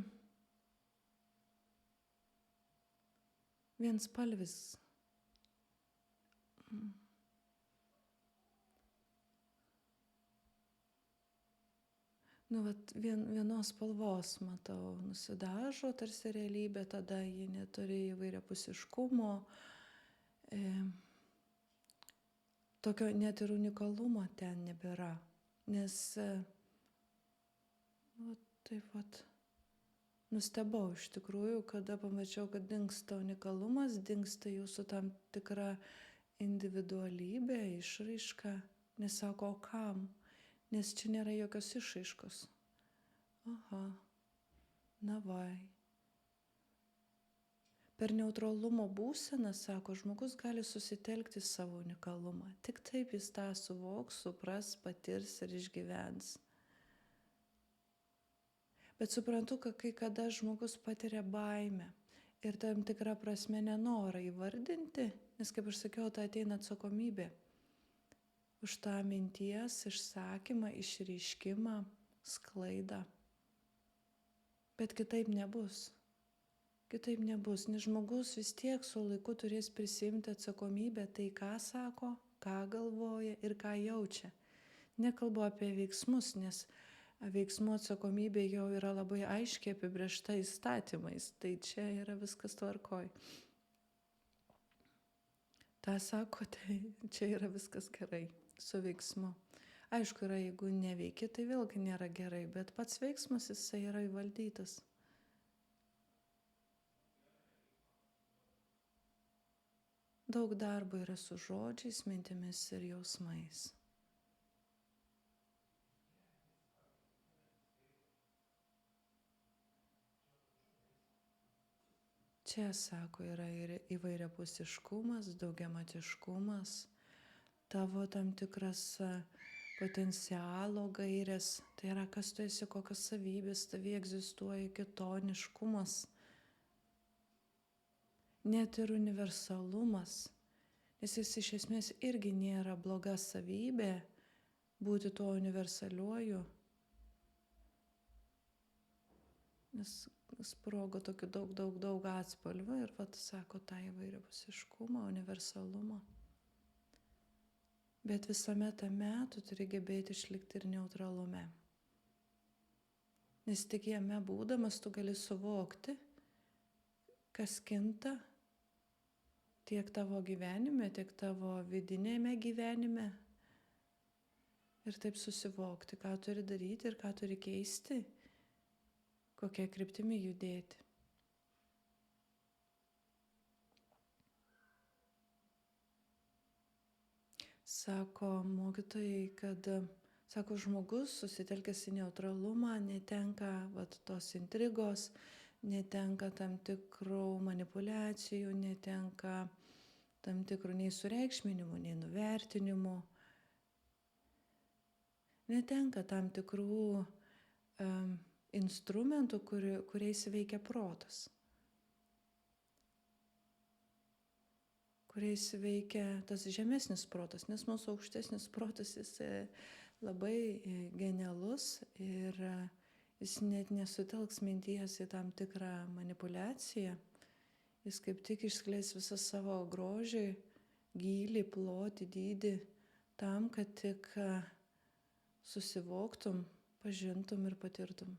vienspalvis. Vienos spalvos matau, nusidažo tarsi realybė, tada ji neturi įvairiapusiškumo, tokio net ir unikalumo ten nebėra, nes nustebau iš tikrųjų, kada pamačiau, kad dingsta unikalumas, dingsta jūsų tam tikra individualybė, išraiška, nes sako, o kam? Nes čia nėra jokios išraiškos. Aha, na vai. Per neutralumo būseną, sako, žmogus gali susitelkti savo unikalumą. Tik taip jis tą suvoks, supras, patirs ir išgyvens. Bet suprantu, kad kai kada žmogus patiria baimę ir tam tikrą prasme nenorą įvardinti, nes, kaip aš sakiau, tai ateina atsakomybė už tą minties išsakymą, išreiškimą, sklaidą. Bet kitaip nebus. Kitaip nebus, nes žmogus vis tiek su laiku turės prisimti atsakomybę tai, ką sako, ką galvoja ir ką jaučia. Nekalbu apie veiksmus, nes veiksmų atsakomybė jau yra labai aiškiai apibrėžta įstatymais, tai čia yra viskas tvarkoj. Ta sako, tai čia yra viskas gerai su veiksmu. Aišku, yra, jeigu neveiki, tai vėlgi nėra gerai, bet pats veiksmas jisai yra įvaldytas. Daug darbo yra su žodžiais, mintimis ir jausmais. Čia, sako, yra ir įvairiapusiškumas, daugiamatiškumas, tavo tam tikras potencialo gairės, tai yra, kas tu esi, kokios savybės tavyje egzistuoja, kitoniškumas, net ir universalumas, nes jis iš esmės irgi nėra bloga savybė būti tuo universaliuoju, nes sprogo tokiu daug atspalvių ir vat sako tą įvairiapusiškumą, universalumą. Bet visame tame tu turi gebėti išlikti ir neutralume. Nes tik jame būdamas tu gali suvokti, kas kinta tiek tavo gyvenime, tiek tavo vidinėme gyvenime. Ir taip susivokti, ką turi daryti ir ką turi keisti, kokia kryptimi judėti. Sako mokytojai, kad sako, žmogus susitelkęs į neutralumą netenka tos intrigos, netenka tam tikrų manipulacijų, netenka tam tikrų nei sureikšminimų, nei nuvertinimų, netenka tam tikrų instrumentų, kuriais veikia protas, kuriais veikia tas žemesnis protas, nes mūsų aukštesnis protas jis labai genialus ir jis net nesutelks minties į tam tikrą manipulaciją, jis kaip tik išskleis visą savo grožį, gylį, plotį, dydį, tam, kad tik susivoktum, pažintum ir patirtum.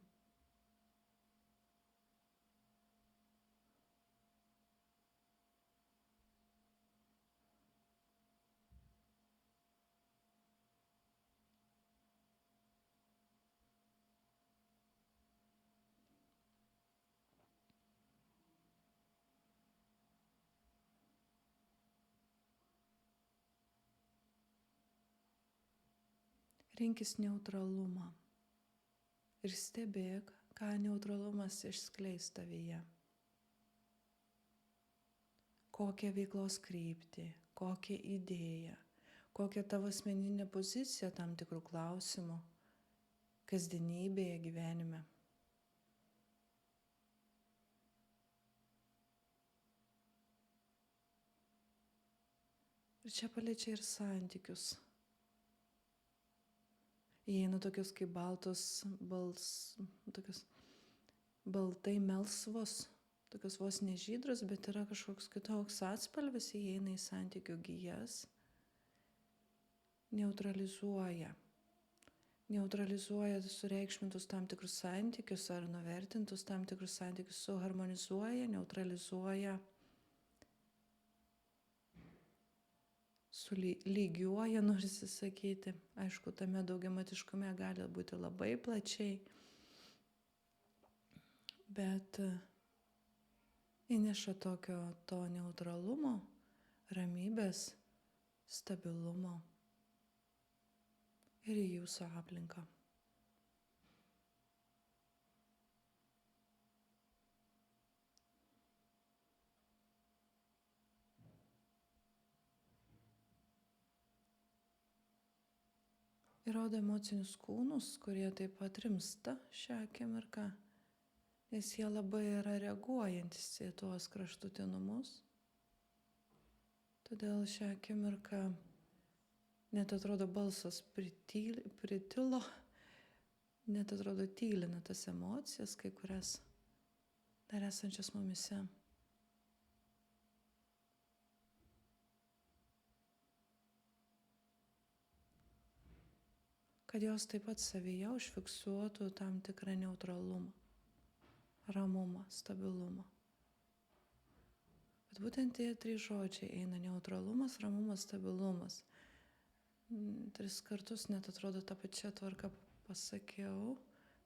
Rinkis neutralumą ir stebėk, ką neutralumas išskleis tavyje. Kokią veiklos kryptį, kokią idėją, kokią tavo asmeninę poziciją tam tikrų klausimų kasdienybėje, gyvenime. Ir čia paliečia ir santykius. Įeina tokius kaip tokios baltai melsvos, tokios vos nežydros, bet yra kažkoks kitoks atspalvis, įeina į santykių gijas, neutralizuoja sureikšmintus tam tikrus santykius ar nuvertintus tam tikrus santykius, suharmonizuoja, neutralizuoja, sulygiuoja, norisi sakyti. Aišku, tame daugiamatiškume gali būti labai plačiai, bet įneša to neutralumo, ramybės, stabilumo ir į jūsų aplinką. Ir rodo emocinius kūnus, kurie taip pat rimsta šią akimirką, nes jie labai yra reaguojantis į tuos kraštutinumus. Todėl šią akimirką net atrodo balsas pritilo, net atrodo tylina tas emocijas, kai kurias dar esančias mumise. Kad jos taip pat savyje užfiksuotų tam tikrą neutralumą, ramumą, stabilumą. Bet būtent tie 3 žodžiai eina: neutralumas, ramumas, stabilumas. 3 kartus net atrodo tą pačią tvarką pasakiau,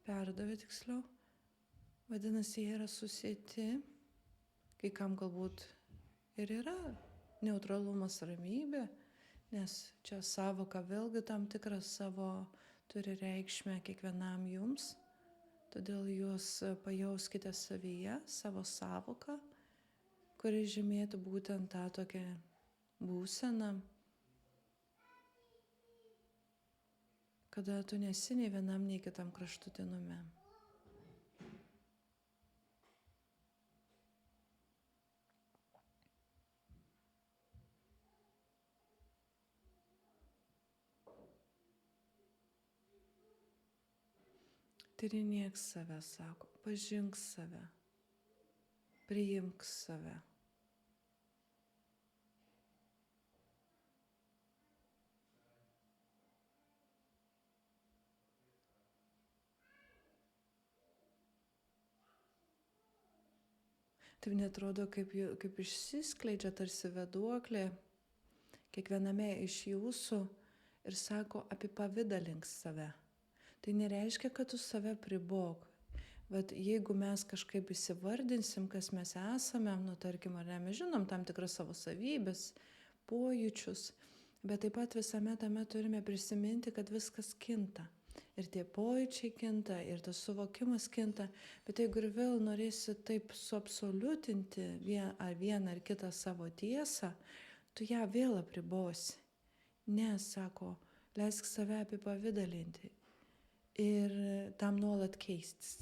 perdavė tiksliau. Vadinasi, jie yra susieti, kai kam galbūt ir yra neutralumas, ramybė, nes čia savoka vėlgi tam tikras savo turi reikšmę kiekvienam jums, todėl jūs pajauskite savyje savo savoką kuri žymėtų būtent tą tokią būseną, kada tu nesi nei vienam, nei kitam kraštutinume. Tyrinėk save, sako, pažink save, priimk save. Tai netrodo, kaip išsiskleidžia tarsi vėduoklė kiekviename iš jūsų ir sako, apipavidalink save. Tai nereiškia, kad tu save pribok. Bet jeigu mes kažkaip įsivardinsim, kas mes esame, tarkim, ar ne, mes žinom tam tikras savo savybės, pojūčius, bet taip pat visame tame turime prisiminti, kad viskas kinta. Ir tie pojūčiai kinta, ir tas suvokimas kinta, bet jeigu ir vėl norėsi taip suabsoliutinti vieną ar kitą savo tiesą, tu ją vėl apribosi. Ne, sako, leisk save apipavidalinti ir tam nuolat keistis.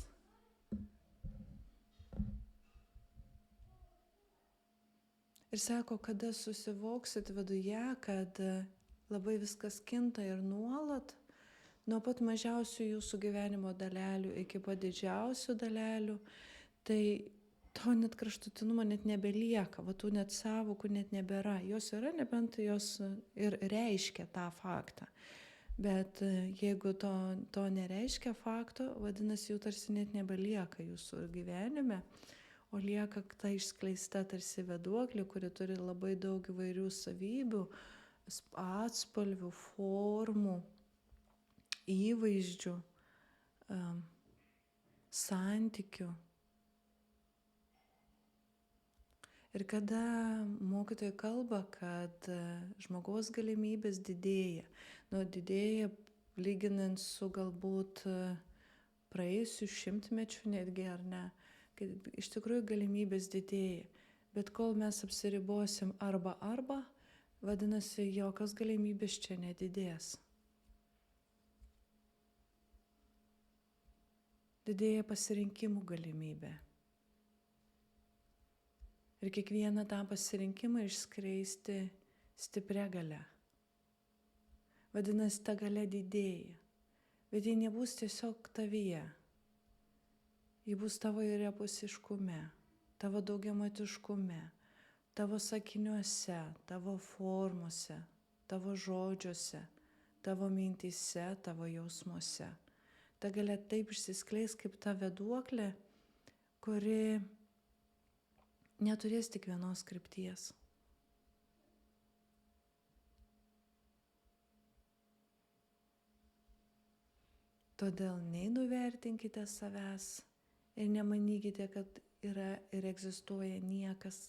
Ir sako, kada susivoksit viduje, kad labai viskas kinta ir nuolat, nuo pat mažiausių jūsų gyvenimo dalelių iki pat didžiausių dalelių, tai to net kraštutinumo net nebelieka, va tų net sąvokų net nebėra. Jos yra, nebent jos ir reiškia tą faktą. Bet jeigu to nereiškia fakto, vadinasi, jų tarsi net nebelieka jūsų gyvenime, o lieka ta išskleista tarsi vėduoklė, kuri turi labai daug įvairių savybių, atspalvių, formų, įvaizdžių, santykių. Ir kada mokytojai kalba, kad žmogaus galimybės didėja, didėja lyginant su galbūt praėjusiu šimtmečiu netgi ar ne, kad iš tikrųjų galimybės didėja, bet kol mes apsiribosim arba, vadinasi, jokios galimybės čia nedidės. Didėja pasirinkimų galimybė. Ir kiekvieną tą pasirinkimą išskleisti stipria galia. Vadinasi, ta galia didėja, bet ji nebus tiesiog tavyje. Ji bus tavo įrepusiškume, tavo daugiamatiškume, tavo sakiniuose, tavo formose, tavo žodžiuose, tavo mintyse, tavo jausmuose. Ta galia taip išsiskleis kaip ta vėduoklė, kuri neturės tik vienos krypties. Todėl nei nuvertinkite savęs ir nemanykite, kad yra ir egzistuoja niekas,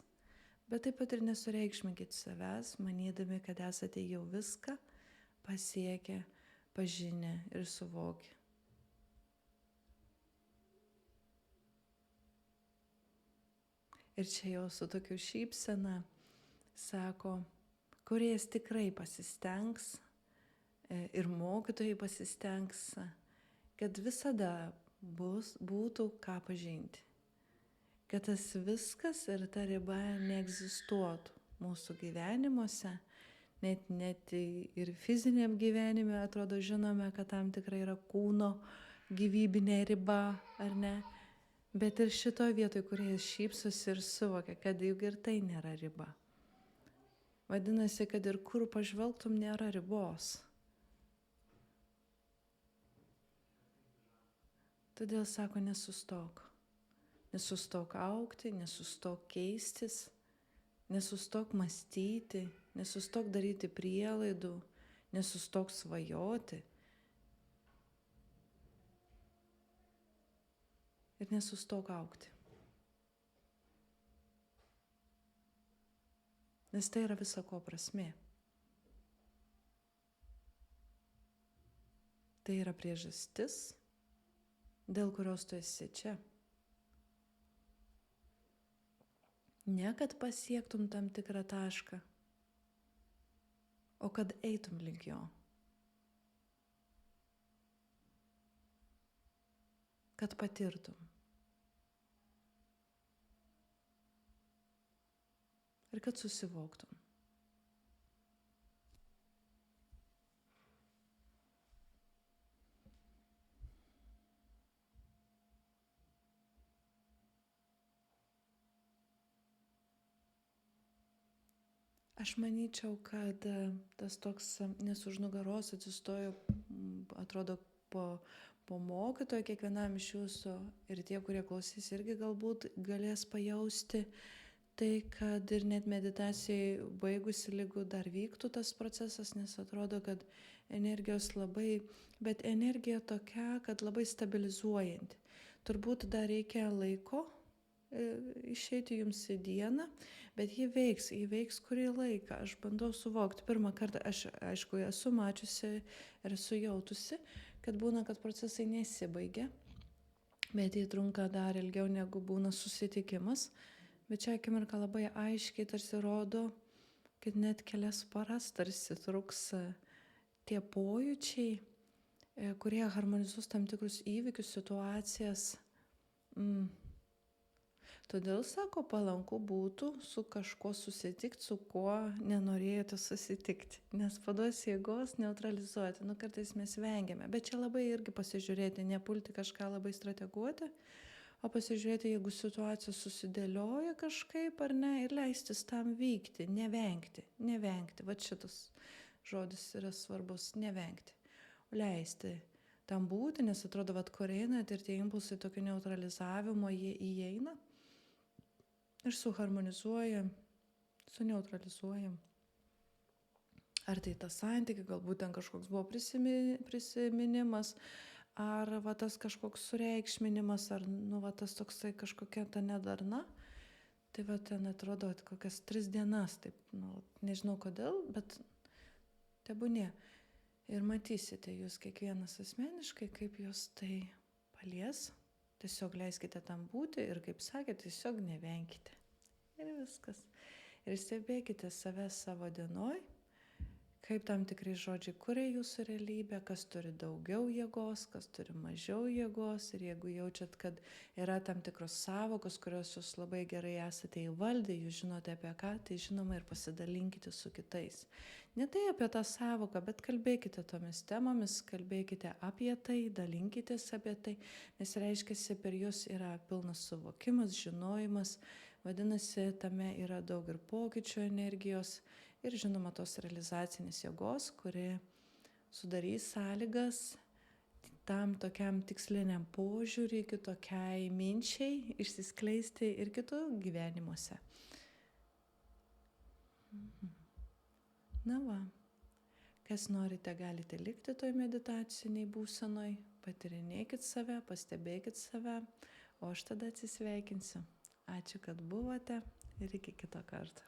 bet taip pat ir nesureikšminkite savęs, manydami, kad esate jau viską pasiekę, pažinę ir suvokę. Ir čia jau su tokiu šypsena sako, kūrėjas tikrai pasistengs ir mokytojai pasistengs, kad visada būtų ką pažinti. Kad tas viskas ir ta riba neegzistuotų mūsų gyvenimuose, net ir fiziniam gyvenime atrodo žinome, kad tam tikrai yra kūno gyvybinė riba, ar ne? Bet ir šitoje vietoje, kurie šypsosi ir suvokia, kad juk ir tai nėra riba. Vadinasi, kad ir kur pažvelgtum nėra ribos. Todėl sako, nesustok. Nesustok augti, nesustok keistis, nesustok mąstyti, nesustok daryti prielaidų, nesustok svajoti. Ir nesustok augti. Nes tai yra visa ko prasmė. Tai yra priežastis, dėl kurios tu esi čia. Ne kad pasiektum tam tikrą tašką, o kad eitum link jo. Kad patirtum. Ir kad susivoktum. Aš manyčiau, kad tas toks, nes už nugaros atsistojo, atrodo, po mokytojo kiekvienam iš jūsų ir tie, kurie klausys, irgi galbūt galės pajausti tai, kad ir net meditacijai baigusi lygu dar vyktų tas procesas, nes atrodo, kad energijos labai, bet energija tokia, kad labai stabilizuojanti. Turbūt dar reikia laiko išeiti jums į dieną, bet ji veiks kurį laiką. Aš bandau suvokti. Pirmą kartą aš, aišku, esu mačiusi ir esu jautusi, kad būna, kad procesai nesibaigia, bet jie trunka dar ilgiau negu būna susitikimas. Bet čia akimirka labai aiškiai tarsi rodo, kad net kelias paras tarsi truks tie pojūčiai, kurie harmonizuos tam tikrus įvykius, situacijas. Todėl, sako, palanku būtų su kažkuo susitikti, su kuo nenorėjote susitikti, nes paduos jėgos neutralizuoti. Kartais mes vengiame, bet čia labai irgi pasižiūrėti, nepulti kažką labai strateguoti, o pasižiūrėti, jeigu situacija susidėlioja kažkaip ar ne, ir leistis tam vykti, nevengti. Vat šitas žodis yra svarbus, nevengti. Leisti tam būti, nes atrodo, vat kur einat ir tie impulsai tokio neutralizavimo, jie įeina ir suharmonizuoja, suneutralizuoja. Ar tai tas santykis, galbūt ten kažkoks buvo prisiminimas, ar va tas kažkoks sureikšminimas, ar va tas toksai kažkokia ta nedarna. Tai va ten atrodo kokias 3 dienas, taip, nežinau kodėl, bet tebūnie. Ir matysite jūs kiekvienas asmeniškai, kaip jūs tai palies. Tiesiog leiskite tam būti ir, kaip sakėte, tiesiog nevenkite. Ir viskas. Ir stebėkite save savo dienoj, kaip tam tikrai žodžiai kuria jūsų realybę, kas turi daugiau jėgos, kas turi mažiau jėgos. Ir jeigu jaučiat, kad yra tam tikros savokos, kurios jūs labai gerai esate įvaldę, jūs žinote apie ką, tai žinoma ir pasidalinkite su kitais. Ne tai apie tą savoką, bet kalbėkite tomis temomis, kalbėkite apie tai, dalinkitės apie tai, nes reiškia, per jūs yra pilnas suvokimas, žinojimas, vadinasi, tame yra daug ir pokyčių energijos ir žinoma tos realizacinės jėgos, kuri sudarys sąlygas tam tokiam tiksliniam požiūriui, kitokiai minčiai išsiskleisti ir kitų gyvenimuose. Na va, kas norite, galite likti toj meditaciniai būsenoj, patyrinėkit save, pastebėkit save, o aš tada atsisveikinsiu. Ačiū, kad buvote ir iki kito karto.